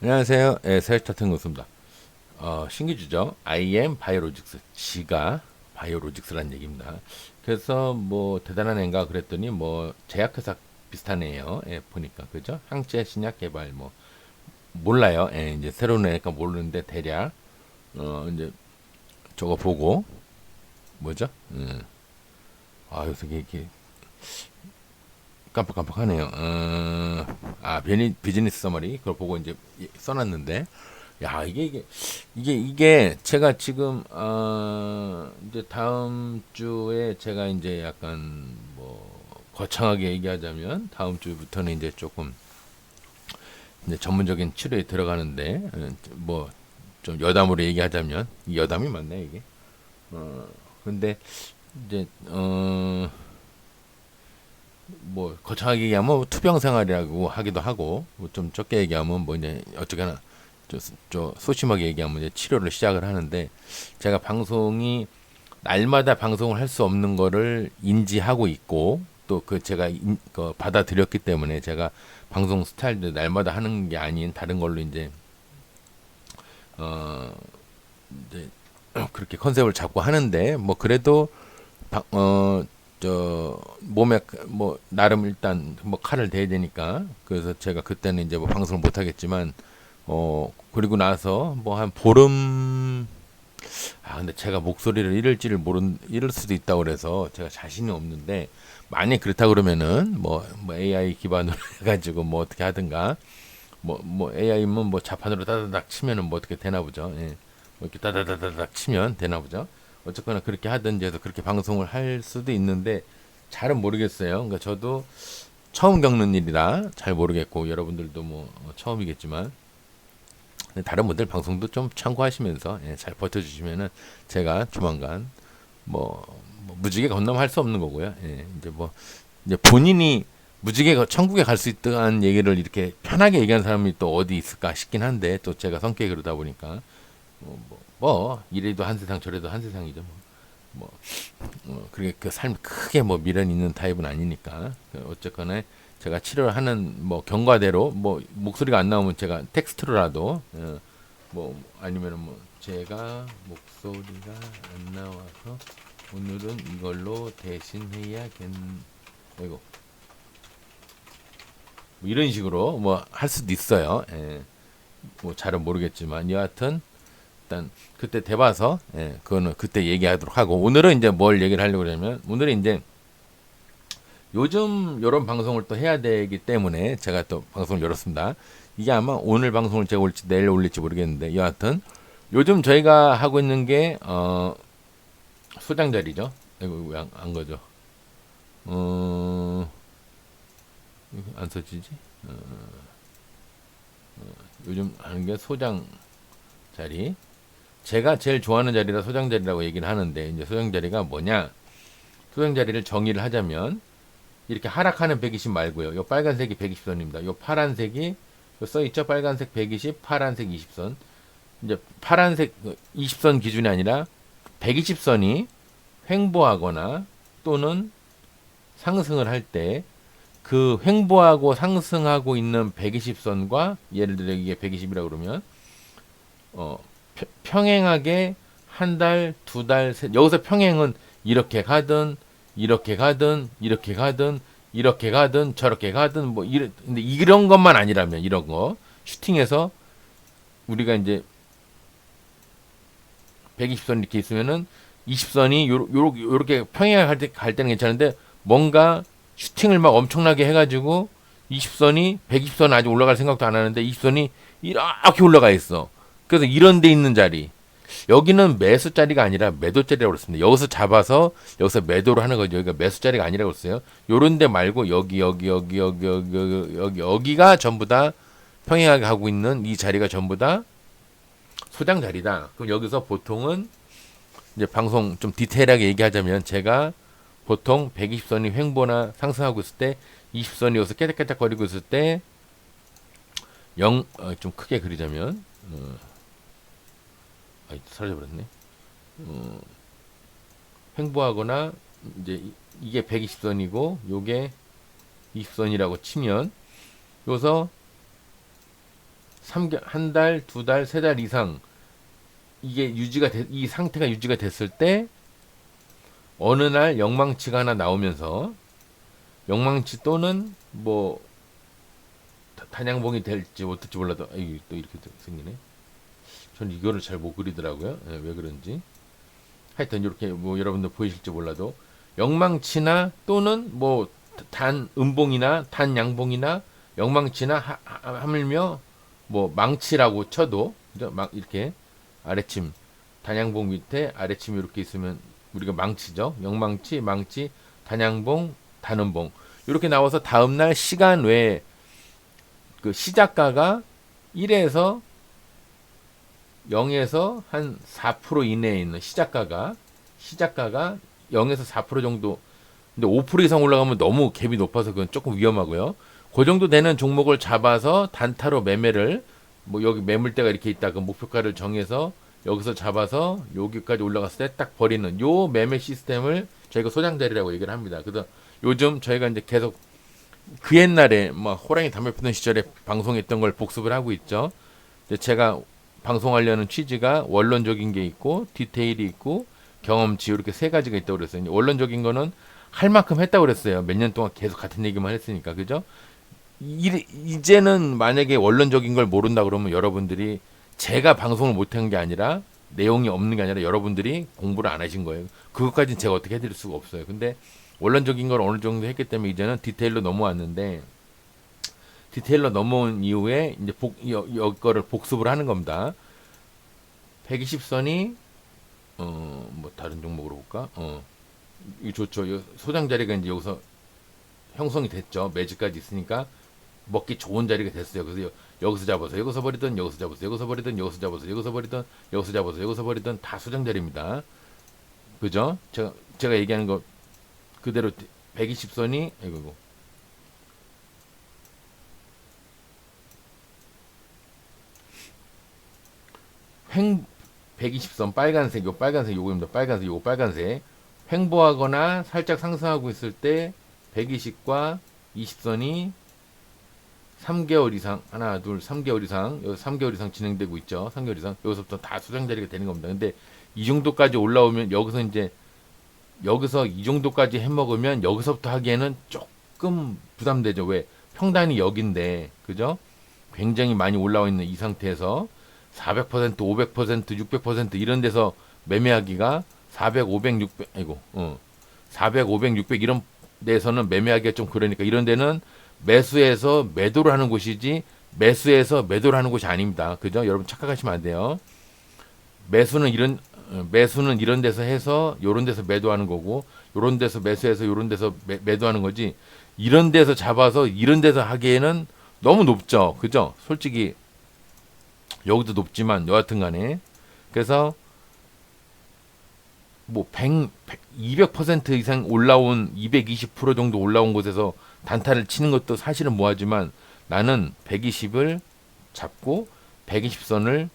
안녕하세요. 예, 세스타튼 교수입니다. 신기주죠. I am 바이오로직스. 지가 바이오로직스란 얘기입니다. 그래서 뭐 대단한 애인가 그랬더니 뭐 제약회사 비슷한 애예요. 예, 보니까 그죠? 항체 신약 개발 뭐 몰라요. 예, 이제 새로운 애니까 모르는데 대략 이제 저거 보고 뭐죠? 요새 이게 깜빡깜빡하네요. 비즈니스 서머리 그걸 보고 이제 써놨는데, 야 이게 제가 지금 이제 다음 주에 제가 이제 약간 뭐 거창하게 얘기하자면 다음 주부터는 이제 조금 이제 전문적인 치료에 들어가는데, 뭐 좀 여담으로 얘기하자면 이 여담이 맞네 이게. 근데 이제 뭐 거창하게 얘기하면 투병 생활이라고 하기도 하고, 뭐좀 적게 얘기하면 뭐 이제 어쩌거나 저 소심하게 얘기하면 이제 치료를 시작을 하는데, 제가 방송이 날마다 방송을 할 수 없는 거를 인지하고 있고, 또 그 제가 받아들였기 때문에 제가 방송 스타일도 날마다 하는 게 아닌 다른 걸로 어 이제 그렇게 컨셉을 잡고 하는데, 뭐 그래도 몸에 뭐 나름 일단 뭐 칼을 대야 되니까, 그래서 제가 그때는 이제 뭐 방송을 못 하겠지만, 그리고 나서 뭐 한 보름. 근데 제가 목소리를 잃을 수도 있다고 그래서 제가 자신이 없는데, 만약 그렇다 그러면은 뭐 AI 기반으로 해가지고 뭐 어떻게 하든가, 뭐 AI면 뭐 자판으로 따다닥 치면은 뭐 어떻게 되나 보죠. 예. 뭐 이렇게 따다다다닥 치면 되나 보죠. 어쨌거나 그렇게 하든지 해서 그렇게 방송을 할 수도 있는데, 잘은 모르겠어요. 그러니까 저도 처음 겪는 일이라 잘 모르겠고, 여러분들도 뭐 처음이겠지만, 다른 분들 방송도 좀 참고하시면서 잘 버텨주시면은 제가 조만간 뭐 무지개 건너면 할 수 없는 거고요. 이제 뭐 이제 본인이 무지개 천국에 갈 수 있다는 얘기를 이렇게 편하게 얘기하는 사람이 또 어디 있을까 싶긴 한데, 또 제가 성격이 그러다 보니까 이래도 한 세상 저래도 한 세상이죠. 그렇게 그 삶 크게 뭐 미련 있는 타입은 아니니까. 어쨌거나 제가 치료를 하는 뭐 경과대로 뭐 목소리가 안 나오면 제가 텍스트로라도, 뭐 아니면은 뭐 제가 목소리가 안 나와서 오늘은 이걸로 대신해야겠. 이거 뭐 이런 식으로 뭐 할 수도 있어요. 뭐 잘은 모르겠지만 여하튼 일단 그때 돼봐서, 그거는 그때 얘기하도록 하고, 오늘은 이제 뭘 얘기를 하려고 그러냐면, 오늘은 이제 요즘 이런 방송을 또 해야 되기 때문에 제가 또 방송을 열었습니다. 이게 아마 오늘 방송을 제가 올지 내일 올릴지 모르겠는데, 여하튼 요즘 저희가 하고 있는 게 소장 자리죠. 이거 왜안 거죠? 안 써지지? 요즘 하는 게 소장 자리. 제가 제일 좋아하는 자리라 소장 자리라고 얘기를 하는데, 이제 소장 자리가 뭐냐? 소장 자리를 정의를 하자면 이렇게 하락하는 120 말고요. 요 빨간색이 120선입니다. 요 파란색이 써 있죠? 빨간색 120, 파란색 20선. 이제 파란색 20선 기준이 아니라 120선이 횡보하거나 또는 상승을 할 때, 그 횡보하고 상승하고 있는 120선과, 예를 들어 이게 120이라고 그러면 어, 평행하게 한 달, 두 달, 여기서 평행은 이렇게 가든 이렇게 가든 이렇게 가든 이렇게 가든 저렇게 가든 근데 이런 것만 아니라면, 이런 거 슈팅해서 우리가 이제 120선 이렇게 있으면은 20선이 요렇게 평행하게 갈 때는 괜찮은데, 뭔가 슈팅을 막 엄청나게 해가지고 20선이 120선 아직 올라갈 생각도 안 하는데 20선이 이렇게 올라가 있어. 그래서 이런 데 있는 자리, 여기는 매수 자리가 아니라 매도 자리라고 그랬습니다. 여기서 잡아서 여기서 매도를 하는 거죠. 여기가 매수 자리가 아니라고 그랬어요. 요런 데 말고 여기가 전부 다 평행하게 하고 있는 이 자리가 전부 다 소장 자리다. 그럼 여기서 보통은 이제 방송 좀 디테일하게 얘기하자면, 제가 보통 120선이 횡보나 상승하고 있을 때, 20선이 여기서 깨작깨작거리고 있을 때, 좀 크게 그리자면, 사라져버렸네. 횡보하거나 이제 이게 120선이고 요게 20선이라고 치면, 여기서 한 달, 두 달, 세 달 이상 이게 이 상태가 유지가 됐을 때 어느 날 영망치가 하나 나오면서 영망치 또는 뭐 단양봉이 될지 어떨지 몰라도 또 이렇게 생기네. 저는 이거를 잘 못 그리더라고요. 예, 왜 그런지. 하여튼 이렇게 뭐 여러분들 보이실지 몰라도 영망치나 또는 뭐 단 음봉이나 단 양봉이나 영망치나 하물며 뭐 망치라고 쳐도 그죠? 막 이렇게 아래침 단양봉 밑에 아래침 이렇게 있으면 우리가 망치죠. 영망치, 망치, 단양봉, 단음봉 이렇게 나와서 다음날 시간 외에 그 시작가가 1에서 0에서 한 4% 이내에 있는 시작가가 0에서 4% 정도. 근데 5% 이상 올라가면 너무 갭이 높아서 그건 조금 위험하고요. 그 정도 되는 종목을 잡아서 단타로 매매를 뭐 여기 매물대가 이렇게 있다 그 목표가를 정해서 여기서 잡아서 여기까지 올라갔을 때 딱 버리는 요 매매 시스템을 저희가 소장자리라고 얘기를 합니다. 그래서 요즘 저희가 이제 계속 그 옛날에 뭐 호랑이 담배 피던 시절에 방송했던 걸 복습을 하고 있죠. 제가 방송하려는 취지가 원론적인 게 있고 디테일이 있고 경험치 이렇게 세 가지가 있다고 그랬어요. 원론적인 거는 할 만큼 했다고 그랬어요. 몇 년 동안 계속 같은 얘기만 했으니까 그죠? 이제는 만약에 원론적인 걸 모른다 그러면 여러분들이 제가 방송을 못한 게 아니라 내용이 없는 게 아니라 여러분들이 공부를 안 하신 거예요. 그것까지는 제가 어떻게 해드릴 수가 없어요. 근데 원론적인 걸 어느 정도 했기 때문에 이제는 디테일로 넘어왔는데 디테일로 넘어온 이후에 이제 이거를 복습을 하는 겁니다. 120선이 뭐 다른 종목으로 볼까? 이거 좋죠. 소장 자리가 이제 여기서 형성이 됐죠. 매직까지 있으니까 먹기 좋은 자리가 됐어요. 그래서 여기서 잡아서 여기서 버리든 여기서 잡아서 여기서 버리든 여기서 잡아서 여기서 버리든 여기서 잡아서 여기서 버리든 다 소장 자리입니다. 그죠? 제가 얘기하는 거 그대로 120선이 이거 횡 120선 빨간색 요 빨간색 요거입니다. 빨간색 요거 빨간색 횡보하거나 살짝 상승하고 있을 때 120과 20선이 3개월 이상 하나 둘 3개월 이상 여기 3개월 이상 진행되고 있죠. 3개월 이상 여기서부터 다 수장 자리가 되는 겁니다. 근데 이 정도까지 올라오면 여기서 이제 여기서 이 정도까지 해먹으면 여기서부터 하기에는 조금 부담되죠. 왜 평단이 여긴데 그죠? 굉장히 많이 올라와 있는 이 상태에서 400%, 500%, 600% 이런 데서 매매하기가 400, 500, 600 아이고 400, 500, 600 이런 데서는 매매하기가 좀 그러니까 이런 데는 매수해서 매도를 하는 곳이지 매수해서 매도를 하는 곳이 아닙니다. 그죠? 여러분 착각하시면 안 돼요. 매수는 이런 데서 해서 요런 데서 매도하는 거고 요런 데서 매수해서 요런 데서 매도하는 거지 이런 데서 잡아서 이런 데서 하기에는 너무 높죠. 그죠? 솔직히 여기도 높지만 여하튼 간에 그래서 뭐 200% 이상 올라온 220% 정도 올라온 곳에서 단타를 치는 것도 사실은 뭐하지만 나는 120을 잡고 120선을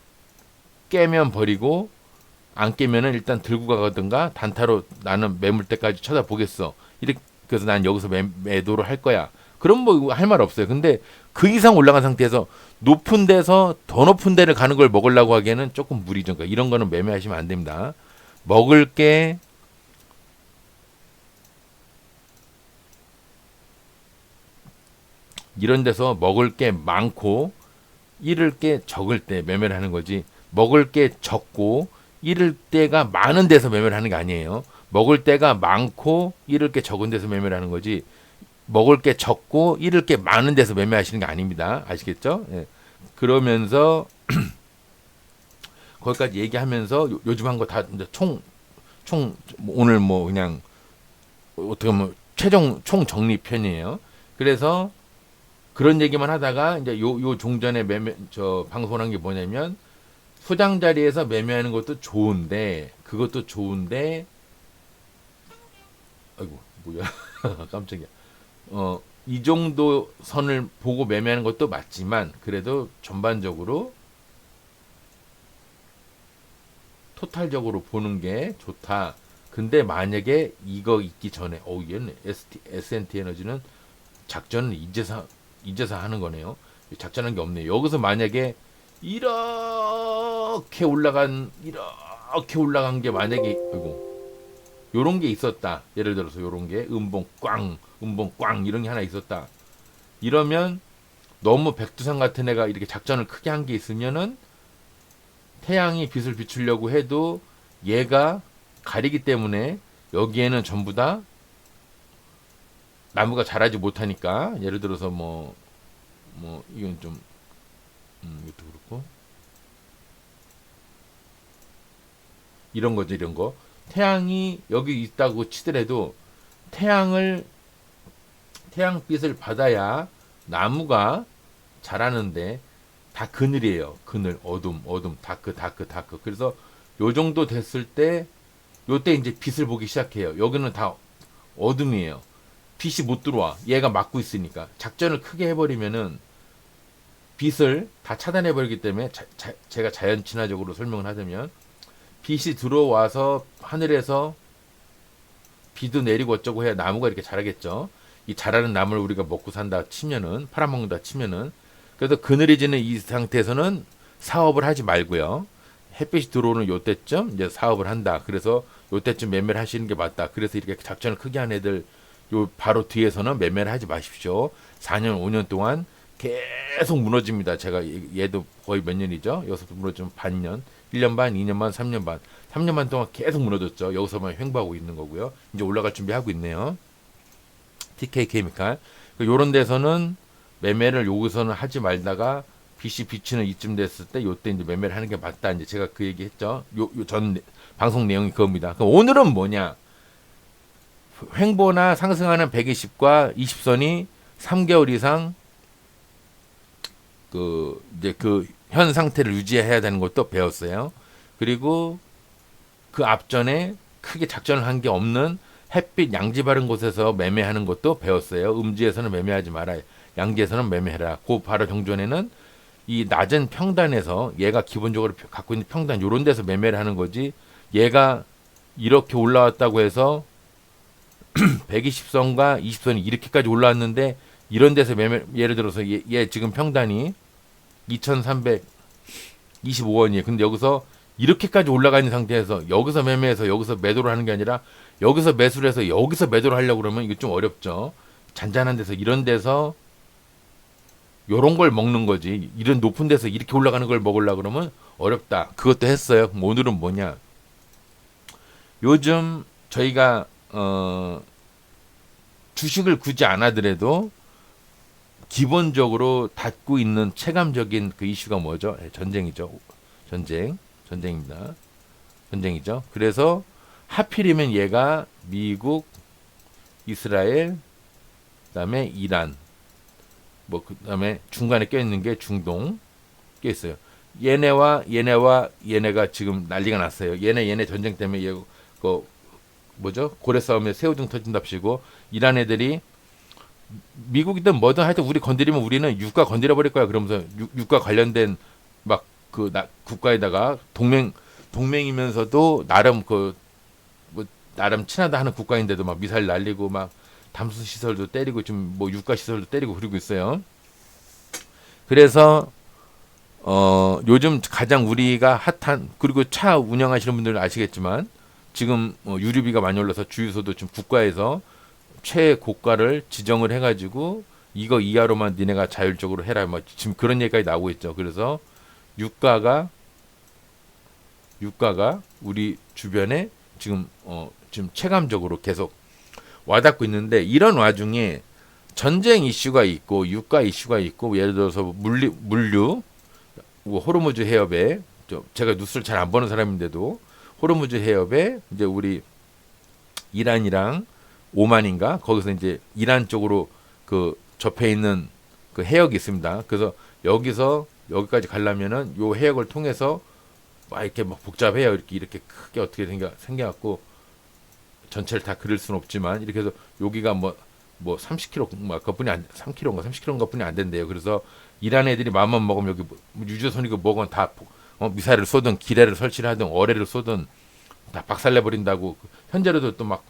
깨면 버리고 안 깨면은 일단 들고 가든가 단타로 나는 매물대까지 쳐다보겠어. 이렇게 그래서 난 여기서 매도를 할 거야. 그럼 뭐 할 말 없어요. 근데 그 이상 올라간 상태에서 높은 데서 더 높은 데를 가는 걸 먹으려고 하기에는 조금 무리죠. 그러니까 이런 거는 매매하시면 안 됩니다. 먹을 게 이런 데서 먹을 게 많고 잃을 게 적을 때 매매를 하는 거지. 먹을 게 적고 잃을 때가 많은 데서 매매를 하는 게 아니에요. 먹을 때가 많고 잃을 게 적은 데서 매매를 하는 거지. 먹을 게 적고 잃을 게 많은 데서 매매하시는 게 아닙니다. 아시겠죠? 예. 그러면서 거기까지 얘기하면서 요즘 한 거 다 이제 총 오늘 뭐 그냥 어떻게 보면 최종 총 정리편이에요. 그래서 그런 얘기만 하다가 이제 요 종전에 저 방송한 게 뭐냐면 소장 자리에서 매매하는 것도 좋은데 그것도 좋은데 아이고 뭐야 깜짝이야. 이 정도 선을 보고 매매하는 것도 맞지만 그래도 전반적으로 토탈적으로 보는 게 좋다. 근데 만약에 이거 있기 전에 얘는 S&T 에너지는 작전을 이제서 하는 거네요. 작전한 게 없네요. 여기서 만약에 이렇게 올라간 게 만약에 아이고 요런 게 있었다. 예를 들어서 요런 게 음봉 꽝 이런 게 하나 있었다. 이러면 너무 백두산 같은 애가 이렇게 작전을 크게 한 게 있으면은 태양이 빛을 비추려고 해도 얘가 가리기 때문에 여기에는 전부 다 나무가 자라지 못하니까 예를 들어서 뭐 이건 좀 이것도 그렇고 이런 거죠 이런 거 태양이 여기 있다고 치더라도 태양빛을 받아야 나무가 자라는데 다 그늘이에요. 그늘, 어둠, 다크. 그래서 요 정도 됐을 때, 요때 이제 빛을 보기 시작해요. 여기는 다 어둠이에요. 빛이 못 들어와. 얘가 막고 있으니까. 작전을 크게 해버리면은 빛을 다 차단해버리기 때문에 제가 자연 친화적으로 설명을 하자면 빛이 들어와서 하늘에서 비도 내리고 어쩌고 해야 나무가 이렇게 자라겠죠. 이 자라는 나무를 우리가 먹고 산다 치면은 팔아먹는다 치면은 그래서 그늘이 지는 이 상태에서는 사업을 하지 말고요. 햇빛이 들어오는 요때쯤 이제 사업을 한다. 그래서 요때쯤 매매를 하시는 게 맞다. 그래서 이렇게 작전을 크게 한 애들 요 바로 뒤에서는 매매를 하지 마십시오. 4년 5년 동안 계속 무너집니다. 제가 얘도 거의 몇 년이죠. 여기서도 무너지면 반년, 1년 반, 2년 반, 3년 반. 3년 반 동안 계속 무너졌죠. 여기서만 횡보하고 있는 거고요. 이제 올라갈 준비하고 있네요. TK 케미칼. 요런 데서는 매매를 여기서는 하지 말다가 빛이 비치는 이쯤 됐을 때 요때 이제 매매를 하는 게 맞다. 이제 제가 그 얘기 했죠. 전 방송 내용이 그겁니다. 그럼 오늘은 뭐냐? 횡보나 상승하는 120과 20선이 3개월 이상 이제 현 상태를 유지해야 되는 것도 배웠어요. 그리고 그 앞전에 크게 작전을 한 게 없는 햇빛 양지 바른 곳에서 매매하는 것도 배웠어요. 음지에서는 매매하지 마라. 양지에서는 매매해라. 그 바로 경전에는 이 낮은 평단에서 얘가 기본적으로 갖고 있는 평단 요런 데서 매매를 하는 거지. 얘가 이렇게 올라왔다고 해서 120선과 20선이 이렇게까지 올라왔는데 이런 데서 매매 예를 들어서 얘 지금 평단이 2325원이에요. 근데 여기서 이렇게까지 올라가 있는 상태에서 여기서 매매해서 여기서 매도를 하는 게 아니라 여기서 매수를 해서 여기서 매도를 하려고 그러면 이게 좀 어렵죠. 잔잔한 데서 이런 데서 요런 걸 먹는 거지. 이런 높은 데서 이렇게 올라가는 걸 먹으려고 그러면 어렵다. 그것도 했어요. 그럼 오늘은 뭐냐? 요즘 저희가 주식을 굳이 안 하더라도 기본적으로 닫고 있는 체감적인 그 이슈가 뭐죠? 전쟁이죠. 전쟁입니다. 전쟁이죠. 그래서 하필이면 얘가 미국, 이스라엘, 그다음에 이란, 뭐 그다음에 중간에 껴 있는 게 중동 껴 있어요. 얘네가 지금 난리가 났어요. 얘네 전쟁 때문에 그 뭐죠? 고래 싸움에 새우등 터진답시고 이란 애들이 미국이든 뭐든 하여튼 우리 건드리면 우리는 유가 건드려 버릴 거야. 그러면서 유가 관련된 막 국가에다가 동맹이면서도 나름 뭐 나름 친하다 하는 국가인데도 막 미사일 날리고 막 담수 시설도 때리고 지금 뭐 유가 시설도 때리고 그러고 있어요. 그래서 요즘 가장 우리가 핫한 그리고 차 운영하시는 분들은 아시겠지만 지금 유류비가 많이 올라서 주유소도 지금 국가에서 최고가를 지정을 해가지고 이거 이하로만 니네가 자율적으로 해라. 뭐 지금 그런 얘기까지 나오고 있죠. 그래서 유가가 우리 주변에 지금 체감적으로 계속 와닿고 있는데 이런 와중에 전쟁 이슈가 있고 유가 이슈가 있고 예를 들어서 물류 호르무즈 해협에 제가 뉴스를 잘 안 보는 사람인데도 호르무즈 해협에 이제 우리 이란이랑 오만인가 거기서 이제 이란 쪽으로 그 접해 있는 그 해역이 있습니다. 그래서 여기까지 가려면은 요 해역을 통해서 막 이렇게 막 복잡해요. 이렇게 크게 어떻게 생겨갖고 전체를 다 그릴 수는 없지만 이렇게 해서 여기가 뭐 30km 그뿐이 3km인가 30km인가 뿐이 안 된대요. 그래서 이란 애들이 마음만 먹으면 여기 유조선이고 뭐건 다 미사일을 쏘든 기뢰를 설치를 하든 어뢰를 쏘든 다 박살내 버린다고. 현재로도 또 막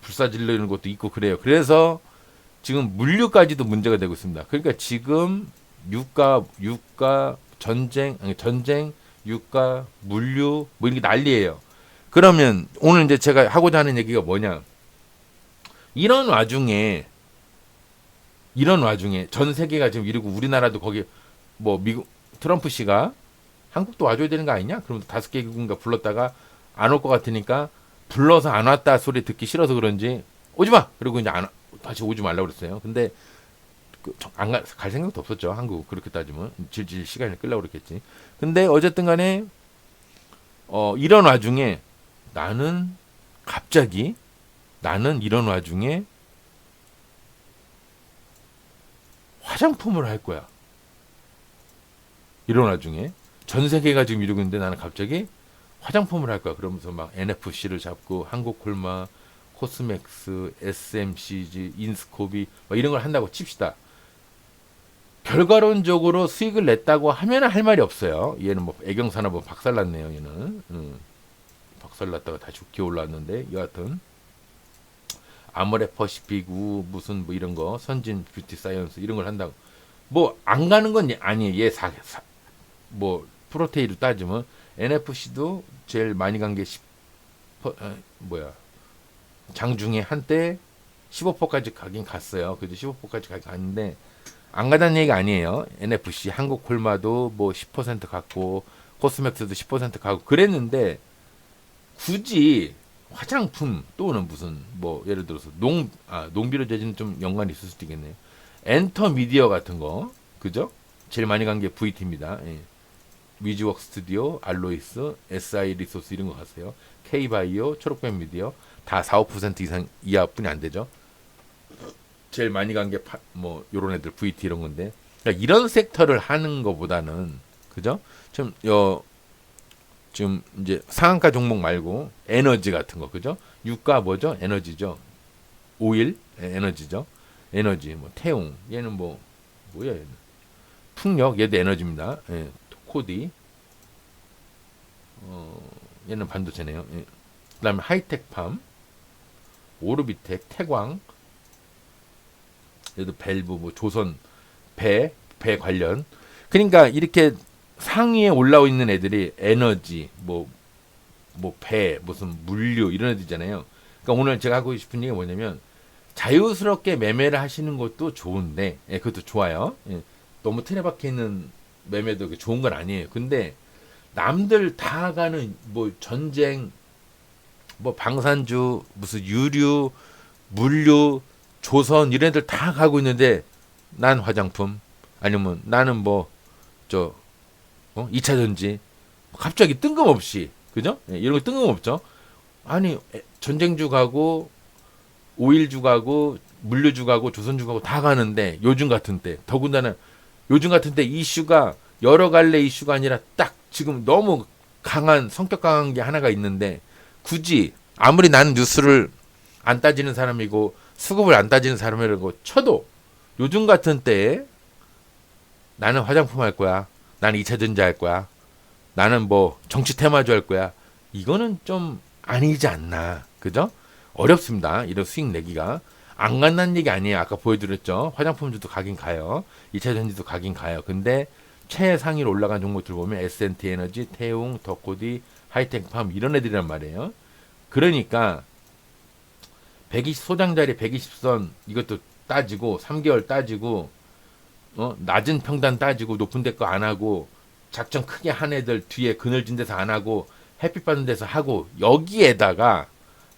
불사질르는 것도 있고 그래요. 그래서 지금 물류까지도 문제가 되고 있습니다. 그러니까 지금 유가 전쟁, 유가, 물류 뭐 이런 게 난리예요. 그러면 오늘 이제 제가 하고자 하는 얘기가 뭐냐? 이런 와중에 전 세계가 지금 이러고 우리나라도 거기 뭐 미국 트럼프 씨가 한국도 와줘야 되는 거 아니냐? 그럼 5개국인가 불렀다가 안 올 것 같으니까 불러서 안 왔다 소리 듣기 싫어서 그런지 오지 마. 그리고 이제 다시 오지 말라고 그랬어요. 근데 갈 생각도 없었죠. 한국 그렇게 따지면 질질 시간을 끌려고 그랬겠지. 근데 어쨌든 간에 이런 와중에 갑자기 나는 이런 와중에 화장품을 할 거야. 이런 와중에 전 세계가 지금 이러고 있는데 나는 갑자기 화장품을 할 거야. 그러면서 막 NFC를 잡고 한국콜마, 코스맥스, SMCG, 인스코비 막 이런 걸 한다고 칩시다. 결과론적으로 수익을 냈다고 하면 할 말이 없어요. 얘는 뭐 애경산업 뭐 박살났네요. 얘는 박살났다가 다시 기어 올랐는데 여하튼 아모레퍼시픽 무슨 뭐 이런 거 선진 뷰티 사이언스 이런 걸 한다고 뭐 안 가는 건 아니에요. 얘 뭐 프로테이로 따지면 NFC도 제일 많이 간 게 장중에 한때 15%까지 가긴 갔어요. 그래도 15%까지 갔는데 안 가다는 얘기가 아니에요. NFC 한국콜마도 뭐 10% 갔고 코스맥스도 10% 가고 그랬는데 굳이 화장품 또는 무슨 뭐 예를 들어서 농비료 재질은 좀 연관이 있을 수도 있겠네요. 엔터미디어 같은 거 그죠? 제일 많이 간 게 VT입니다. 예. 위즈웍 스튜디오, 알로이스, SI 리소스 이런 거 갔어요. K바이오, 초록뱀 미디어 다 4~5% 이상 이하뿐이 안 되죠. 제일 많이 간 게 뭐 요런 애들 VT 이런 건데 그러니까 이런 섹터를 하는 거보다는 그죠? 좀 이제 상한가 종목 말고 에너지 같은 거 그죠? 유가 뭐죠? 에너지죠. 오일 에너지죠. 에너지 뭐 태웅 얘는 뭐야 얘는 풍력 얘도 에너지입니다. 예. 코디 얘는 반도체네요. 예. 그다음에 하이텍팜 오르비텍 태광 얘도 밸브 뭐 조선 배 관련 그러니까 이렇게 상위에 올라와 있는 애들이 에너지 배 무슨 물류 이런 애들이잖아요. 그러니까 오늘 제가 하고 싶은 얘기가 뭐냐면 자유스럽게 매매를 하시는 것도 좋은데 예, 그것도 좋아요. 예, 너무 틀에 박혀 있는 매매도 좋은 건 아니에요. 근데 남들 다 가는 뭐 전쟁 뭐 방산주 무슨 유류 물류 조선 이런 애들 다 가고 있는데 난 화장품 아니면 나는 2차 전지 갑자기 뜬금없이 그죠? 예, 이런 거 뜬금없죠. 아니 전쟁주 가고 오일주 가고 물류주 가고 조선주 가고 다 가는데 요즘 같은 때 더군다나 요즘 같은 때 이슈가 여러 갈래 이슈가 아니라 딱 지금 너무 성격 강한 게 하나가 있는데 굳이 아무리 나는 뉴스를 안 따지는 사람이고 수급을 안 따지는 사람이라고 쳐도 요즘 같은 때에 나는 화장품 할 거야. 나는 2차 전지 할 거야. 나는 뭐 정치 테마주 할 거야. 이거는 좀 아니지 않나. 그죠? 어렵습니다. 이런 수익 내기가. 안 간다는 얘기 아니에요. 아까 보여드렸죠. 화장품주도 가긴 가요. 2차 전지도 가긴 가요. 근데 최상위로 올라간 종목들 보면 S&T 에너지, 태웅, 더코디, 하이텍팜 이런 애들이란 말이에요. 그러니까 120 소장자리 120선 이것도 따지고 3개월 따지고 낮은 평단 따지고 높은 데 거 안 하고 작전 크게 한 애들 뒤에 그늘진 데서 안 하고 햇빛 받는 데서 하고 여기에다가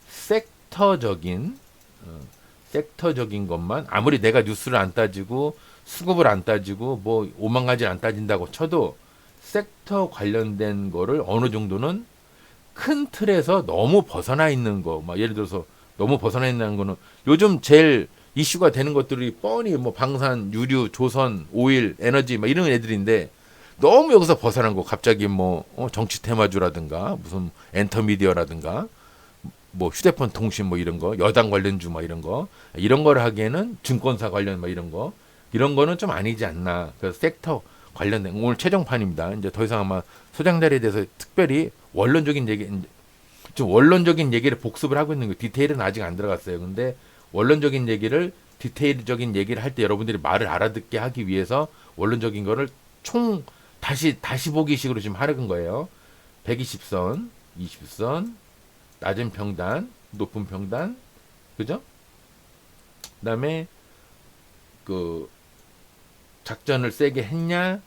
섹터적인 것만 아무리 내가 뉴스를 안 따지고 수급을 안 따지고 뭐 5만 가지를 안 따진다고 쳐도 섹터 관련된 거를 어느 정도는 큰 틀에서 너무 벗어나 있는 거, 막 예를 들어서 너무 벗어나 있는 거는 요즘 제일 이슈가 되는 것들이 뻔히 뭐 방산, 유류, 조선, 오일, 에너지 막 이런 애들인데 너무 여기서 벗어난 거 갑자기 뭐 정치 테마주라든가 무슨 엔터미디어라든가 뭐 휴대폰 통신 뭐 이런 거 여당 관련주 뭐 이런 거를 하기에는 증권사 관련 뭐 이런 거는 좀 아니지 않나. 그래서 섹터 관련된 오늘 최종판입니다. 이제 더 이상 아마 소장자리에 대해서 특별히 원론적인 얘기를 복습을 하고 있는 거예요. 디테일은 아직 안 들어갔어요. 근데 원론적인 얘기를 디테일적인 얘기를 할 때 여러분들이 말을 알아듣게 하기 위해서 원론적인 거를 다시 보기식으로 지금 하는 거예요. 120선, 20선, 낮은 평단, 높은 평단, 그죠? 그다음에 그 작전을 세게 했냐,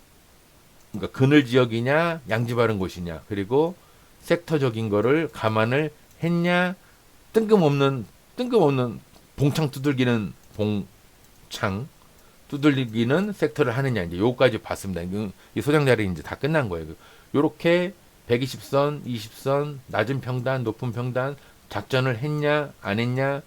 그러니까 그늘 지역이냐, 양지 바른 곳이냐, 그리고 섹터적인 거를 감안을 했냐, 뜬금없는 봉창 두들기는 봉창 두들기는 섹터를 하느냐, 이제 요까지 봤습니다. 이 소장 자리 이제 다 끝난 거예요. 요렇게 120선, 20선, 낮은 평단, 높은 평단 작전을 했냐, 안 했냐,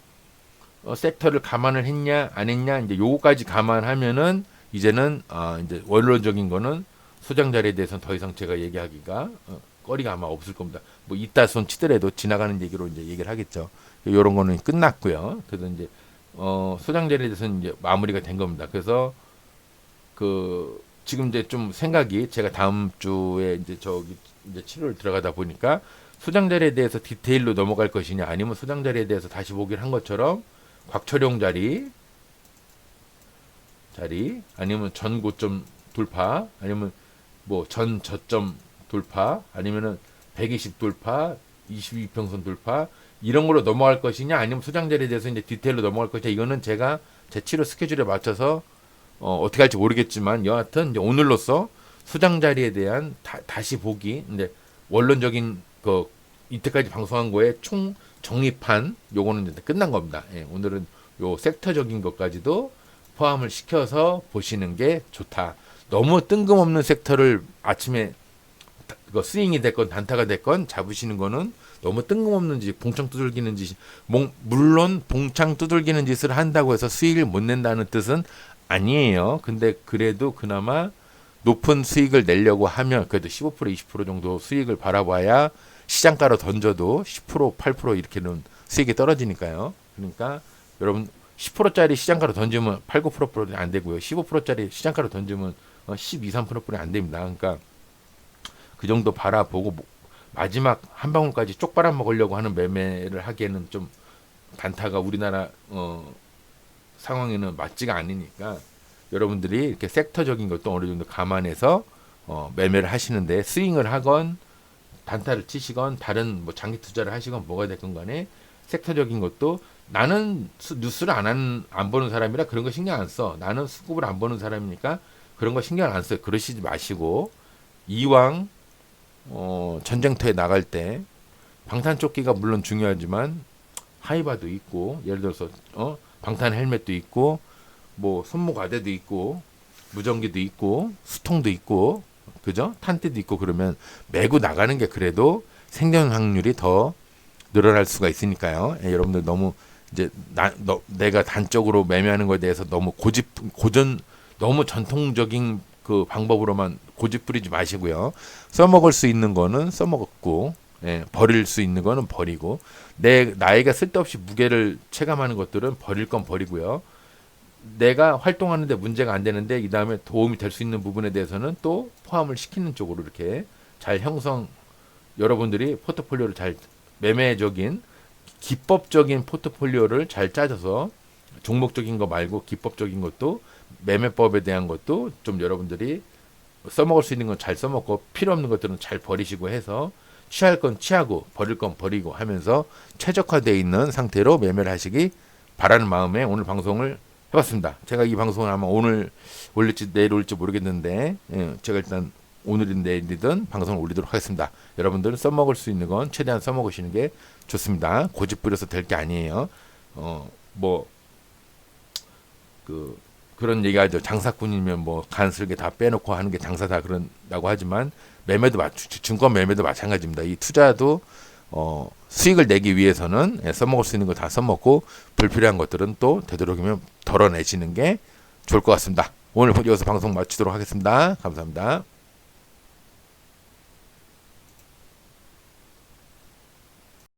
섹터를 감안을 했냐, 안 했냐, 이제 요거까지 감안하면은 이제는 이제 원론적인 거는 소장 자리에 대해서는 더 이상 제가 얘기하기가 거리가 아마 없을 겁니다. 뭐 이따 손 치더라도 지나가는 얘기로 이제 얘기를 하겠죠. 요런 거는 끝났고요. 그래서 이제 소장 자리에 대해서는 이제 마무리가 된 겁니다. 그래서 그 지금 이제 좀 생각이 제가 다음 주에 이제 이제 치료를 들어가다 보니까 소장 자리에 대해서 디테일로 넘어갈 것이냐, 아니면 소장 자리에 대해서 다시 보기를 한 것처럼 곽철용 자리, 아니면 전 고점 돌파, 아니면 뭐 전 저점 돌파, 아니면은 120 돌파, 22평선 돌파, 이런 걸로 넘어갈 것이냐, 아니면 소장 자리에 대해서 이제 디테일로 넘어갈 것이냐, 이거는 제가 제 치료 스케줄에 맞춰서 어떻게 할지 모르겠지만, 여하튼 이제 오늘로써 소장 자리에 대한 다시 보기, 근데 원론적인 그 이때까지 방송한 거에 총 정립한 요거는 이제 끝난 겁니다. 예, 오늘은 요 섹터적인 것까지도 포함을 시켜서 보시는 게 좋다. 너무 뜬금없는 섹터를 아침에 스윙이 됐건 단타가 됐건 잡으시는 거는 너무 뜬금없는 짓, 봉창 두들기는 짓, 물론 봉창 두들기는 짓을 한다고 해서 수익을 못 낸다는 뜻은 아니에요. 근데 그래도 그나마 높은 수익을 내려고 하면 그래도 15% 20% 정도 수익을 바라봐야 시장가로 던져도 10% 8% 이렇게는 수익이 떨어지니까요. 그러니까 여러분 10%짜리 시장가로 던지면 8, 9%는 안 되고요. 15%짜리 시장가로 던지면 12, 3%뿐이 안 됩니다. 그러니까 그 정도 바라보고 마지막 한 방울까지 쪽 빨아 먹으려고 하는 매매를 하기에는 좀 단타가 우리나라 상황에는 맞지가 않으니까 여러분들이 이렇게 섹터적인 것도 어느 정도 감안해서 매매를 하시는데, 스윙을 하건 단타를 치시건 다른 뭐 장기 투자를 하시건 뭐가 됐건 간에 섹터적인 것도, 나는 뉴스를 안 보는 사람이라 그런 거 신경 안 써. 나는 수급을 안 보는 사람이니까 그런 거 신경 안 써요. 그러시지 마시고, 이왕 전쟁터에 나갈 때 방탄조끼가 물론 중요하지만 하이바도 있고, 예를 들어서 방탄 헬멧도 있고, 뭐 손목아대도 있고, 무전기도 있고, 수통도 있고, 그죠? 탄띠도 있고, 그러면 메고 나가는 게 그래도 생존 확률이 더 늘어날 수가 있으니까요. 여러분들 너무 이제 내가 단적으로 매매하는 것에 대해서 너무 너무 전통적인 그 방법으로만 고집 부리지 마시고요. 써먹을 수 있는 거는 써먹었고, 버릴 수 있는 거는 버리고, 나에게 쓸데없이 무게를 체감하는 것들은 버릴 건 버리고요. 내가 활동하는데 문제가 안 되는데 이 다음에 도움이 될 수 있는 부분에 대해서는 또 포함을 시키는 쪽으로 이렇게 잘 여러분들이 포트폴리오를 잘 매매적인 기법적인 포트폴리오를 잘 짜줘서 종목적인 거 말고 기법적인 것도, 매매법에 대한 것도 좀 여러분들이 써먹을 수 있는 건 잘 써먹고 필요 없는 것들은 잘 버리시고 해서 취할 건 취하고 버릴 건 버리고 하면서 최적화되어 있는 상태로 매매를 하시기 바라는 마음에 오늘 방송을 해봤습니다. 제가 이 방송을 아마 오늘 올릴지 내일 올릴지 모르겠는데, 제가 일단 오늘이든 내일이든 방송을 올리도록 하겠습니다. 여러분들은 써먹을 수 있는 건 최대한 써먹으시는 게 좋습니다. 고집 부려서 될 게 아니에요. 그런 얘기하죠. 장사꾼이면 뭐 간슬게 다 빼놓고 하는 게 장사다 그런다고 하지만, 증권 매매도 마찬가지입니다. 이 투자도 수익을 내기 위해서는 써먹을 수 있는 거 다 써먹고 불필요한 것들은 또 되도록이면 덜어내시는 게 좋을 것 같습니다. 오늘 여기서 방송 마치도록 하겠습니다. 감사합니다.